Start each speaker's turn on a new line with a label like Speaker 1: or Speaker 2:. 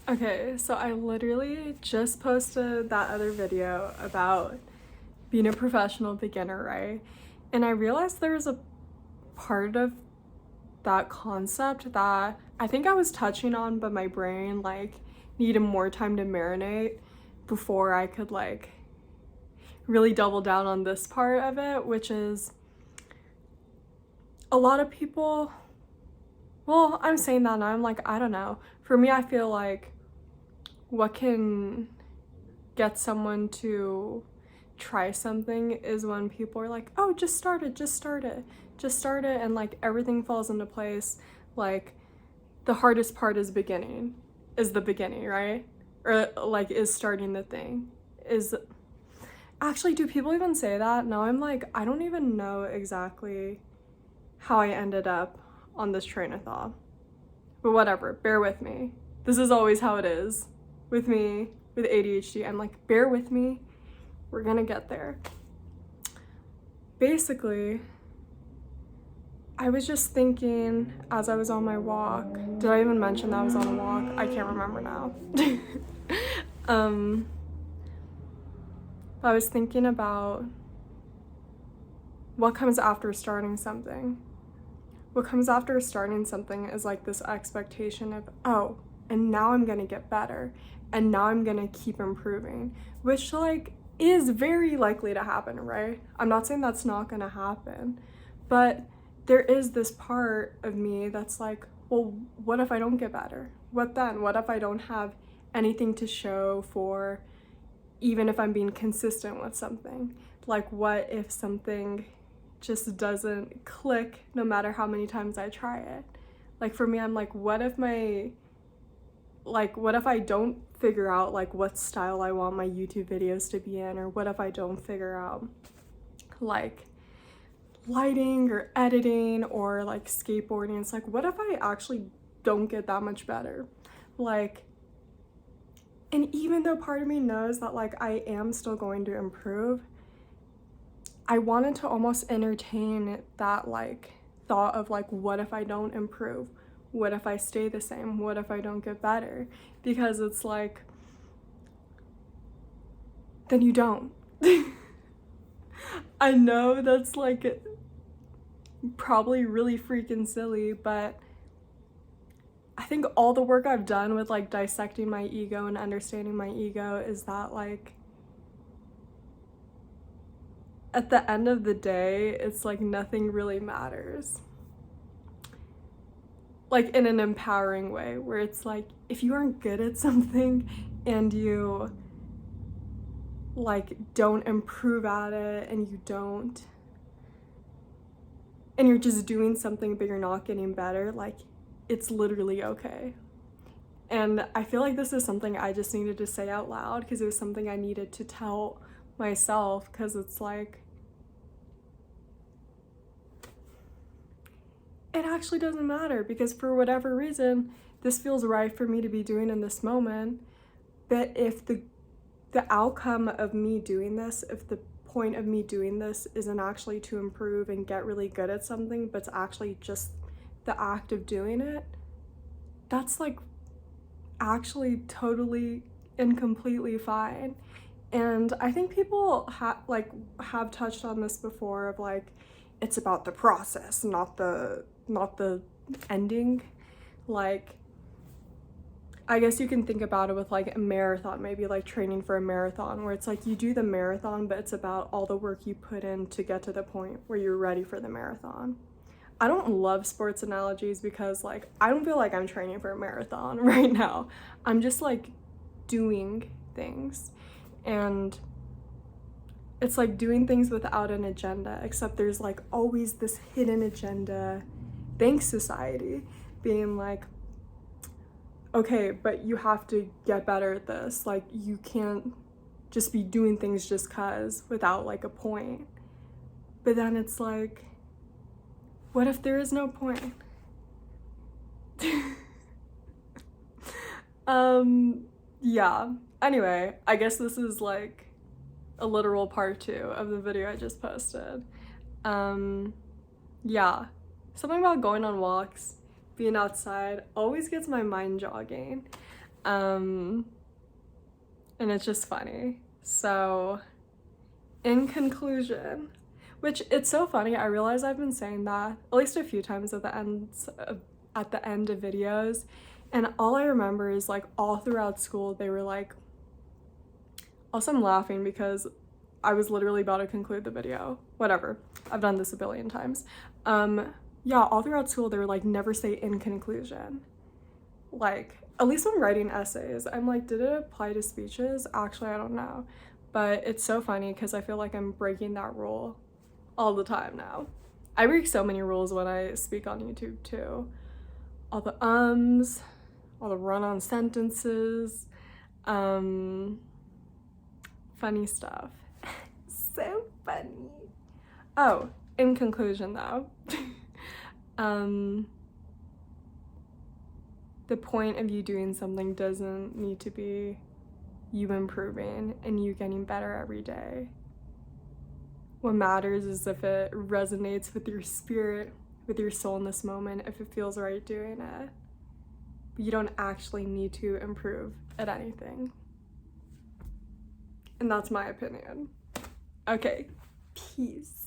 Speaker 1: Okay, so I literally just posted that other video about being a professional beginner, right? And I realized there was a part of that concept that I think I was touching on, but my brain like needed more time to marinate before I could like really double down on this part of it, which is a lot of people, well, I'm saying that now, I'm like, I don't know. For me, I feel like what can get someone to try something is when people are like, oh, just start it, just start it, just start it, and like everything falls into place. Like the hardest part is the beginning, right? Or like is starting the thing. Is actually, do people even say that? Now I'm like, I don't even know exactly how I ended up on this train of thought. But whatever, bear with me. This is always how it is with me with ADHD. I'm like, bear with me. We're gonna get there. Basically, I was just thinking as I was on my walk. Did I even mention that I was on a walk? I can't remember now. um, I was thinking about what comes after starting something. What comes after starting something is like this expectation of, oh, and now I'm gonna get better, and now I'm gonna keep improving, which like is very likely to happen, right? I'm not saying that's not gonna happen, but there is this part of me that's like, well, what if I don't get better? What then? What if I don't have anything to show for even if I'm being consistent with something? Like, what if something just doesn't click no matter how many times I try it? Like for me, I'm like, what if I don't figure out like what style I want my YouTube videos to be in, or what if I don't figure out like lighting or editing or like skateboarding? It's like, what if I actually don't get that much better? Like, and even though part of me knows that like I am still going to improve, I wanted to almost entertain that like thought of like, what if I don't improve? What if I stay the same? What if I don't get better? Because it's like, then you don't. I know that's like probably really freaking silly, but I think all the work I've done with like dissecting my ego and understanding my ego is that like at the end of the day, it's like nothing really matters. Like in an empowering way, where it's like, if you aren't good at something and you like don't improve at it and you're just doing something but you're not getting better, like it's literally okay. And I feel like this is something I just needed to say out loud because it was something I needed to tell myself, because it's like, it actually doesn't matter, because for whatever reason this feels right for me to be doing in this moment. But if the outcome of me doing this, if the point of me doing this isn't actually to improve and get really good at something, but it's actually just the act of doing it, that's like actually totally and completely fine. And I think people have touched on this before of like, it's about the process, not the ending. Like, I guess you can think about it with like a marathon, maybe like training for a marathon, where it's like you do the marathon, but it's about all the work you put in to get to the point where you're ready for the marathon. I don't love sports analogies because like I don't feel like I'm training for a marathon right now. I'm just like doing things, and it's like doing things without an agenda, except there's like always this hidden agenda. Thanks society being like, okay, but you have to get better at this. Like you can't just be doing things just cause without like a point. But then it's like, what if there is no point? Yeah. Anyway, I guess this is like a literal part 2 of the video I just posted. Yeah. Something about going on walks, being outside, always gets my mind jogging. And it's just funny. So, in conclusion, which it's so funny, I realize I've been saying that at least a few times at the end of videos, and all I remember is like all throughout school they were like, also I'm laughing because I was literally about to conclude the video. Whatever, I've done this a billion times. Yeah, all throughout school they were like, never say in conclusion. Like, at least when writing essays, I'm like, did it apply to speeches? Actually, I don't know. But it's so funny because I feel like I'm breaking that rule all the time now. I break so many rules when I speak on YouTube too. All the all the run-on sentences, funny stuff. So funny. Oh, in conclusion though, the point of you doing something doesn't need to be you improving and you getting better every day. What matters is if it resonates with your spirit, with your soul in this moment, if it feels right doing it. But you don't actually need to improve at anything. And that's my opinion. Okay, peace.